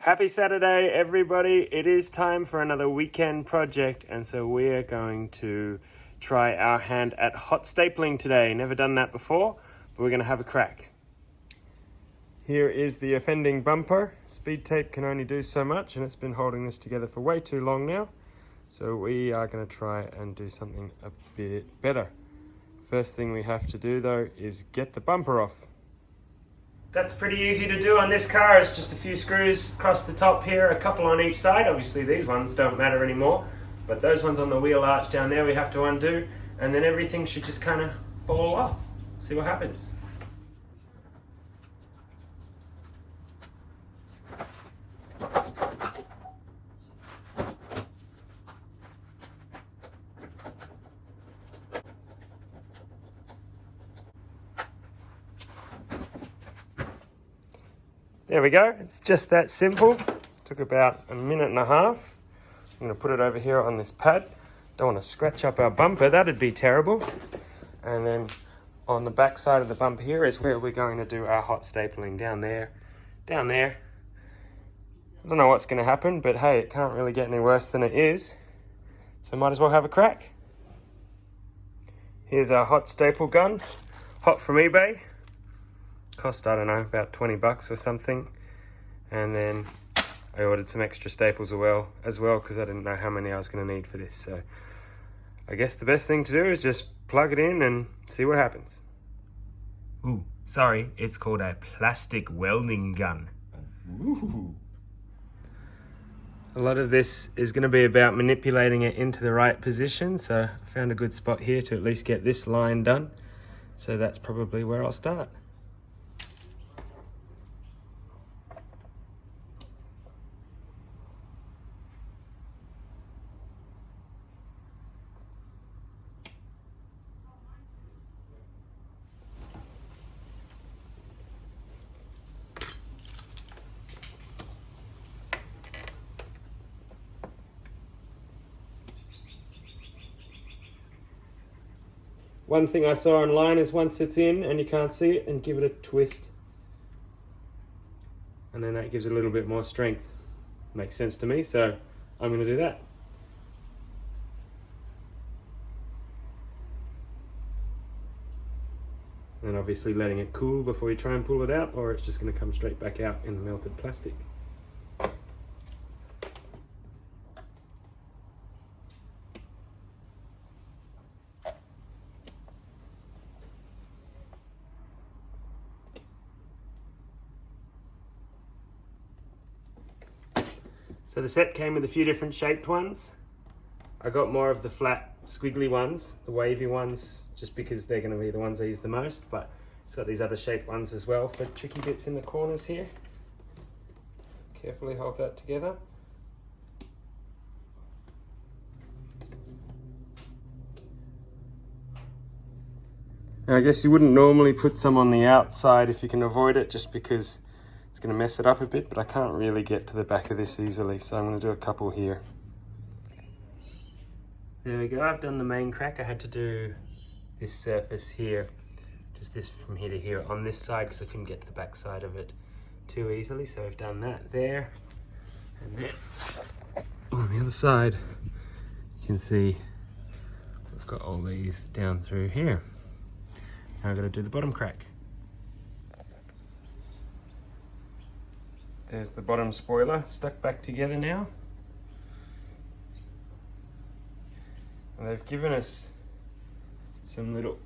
Happy Saturday, everybody. It is time for another weekend project, and so we're going to try our hand at hot stapling today. Never done that before, but we're going to have a crack. Here is the offending bumper. Speed tape can only do so much, and it's been holding this together for way too long now. So we are going to try and do something a bit better. First thing we have to do though is get the bumper off. That's pretty easy to do on this car. It's just a few screws across the top here, a couple on each side. Obviously these ones don't matter anymore, but those ones on the wheel arch down there we have to undo, and then everything should just kind of fall off. See what happens. There we go, it's just that simple. Took about a minute and a half. I'm gonna put it over here on this pad. Don't wanna scratch up our bumper, that'd be terrible. And then on the back side of the bumper here is where we're going to do our hot stapling, down there. I don't know what's gonna happen, but hey, it can't really get any worse than it is. So might as well have a crack. Here's our hot staple gun, hot from eBay. Cost, I don't know, about 20 bucks or something. And then I ordered some extra staples as well because I didn't know how many I was going to need for this. So I guess the best thing to do is just plug it in and see what happens. Ooh, sorry, it's called a plastic welding gun. Ooh. A lot of this is going to be about manipulating it into the right position. So I found a good spot here to at least get this line done. So that's probably where I'll start. One thing I saw online is once it's in and you can't see it, and give it a twist. And then that gives it a little bit more strength. Makes sense to me, so I'm going to do that. And obviously letting it cool before you try and pull it out, or it's just going to come straight back out in the melted plastic. So the set came with a few different shaped ones. I got more of the flat, squiggly ones, the wavy ones, just because they're going to be the ones I use the most, but it's got these other shaped ones as well for tricky bits in the corners here. Carefully hold that together. And I guess you wouldn't normally put some on the outside if you can avoid it, just because it's going to mess it up a bit, but I can't really get to the back of this easily, so I'm going to do a couple here. There we go, I've done the main crack. I had to do this surface here, just this from here to here on this side, because I couldn't get to the back side of it too easily, so I've done that there. And then on the other side, you can see I've got all these down through here. Now I've got to do the bottom crack. There's the bottom spoiler stuck back together now. And they've given us some little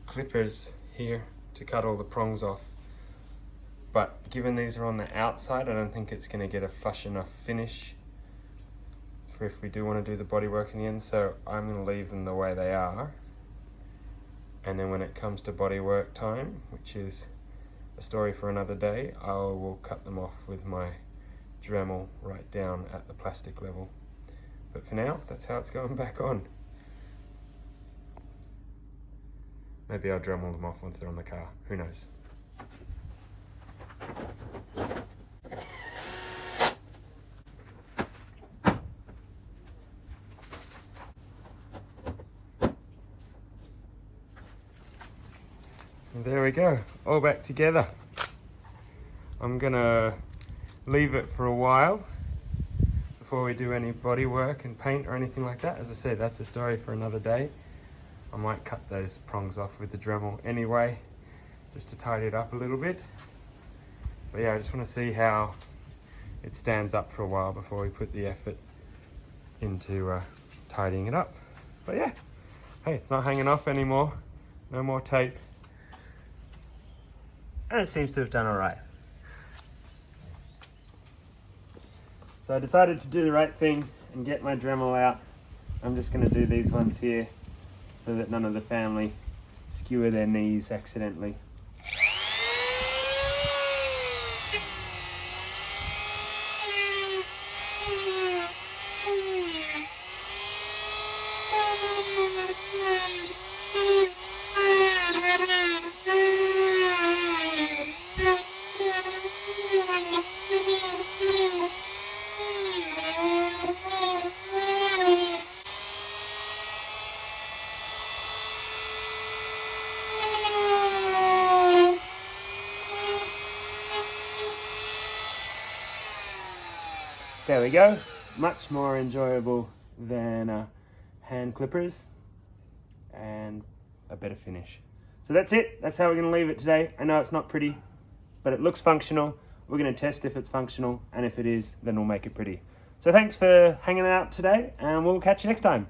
clippers here to cut all the prongs off. But given these are on the outside, I don't think it's going to get a flush enough finish for if we do want to do the bodywork in the end. So I'm going to leave them the way they are. And then when it comes to bodywork time, which is a story for another day, I will cut them off with my Dremel right down at the plastic level. But for now, that's how it's going back on. Maybe I'll Dremel them off once they're on the car, who knows. And there we go, all back together. I'm gonna leave it for a while before we do any body work and paint or anything like that. As I said, that's a story for another day. I might cut those prongs off with the Dremel anyway, just to tidy it up a little bit. But yeah, I just want to see how it stands up for a while before we put the effort into tidying it up. But yeah, hey, it's not hanging off anymore. No more tape. And it seems to have done all right. So I decided to do the right thing and get my Dremel out. I'm just going to do these ones here so that none of the family skewer their knees accidentally. There we go, much more enjoyable than hand clippers and a better finish. So that's it, that's how we're gonna leave it today. I know it's not pretty, but it looks functional. We're gonna test if it's functional, and if it is, then we'll make it pretty. So thanks for hanging out today, and we'll catch you next time.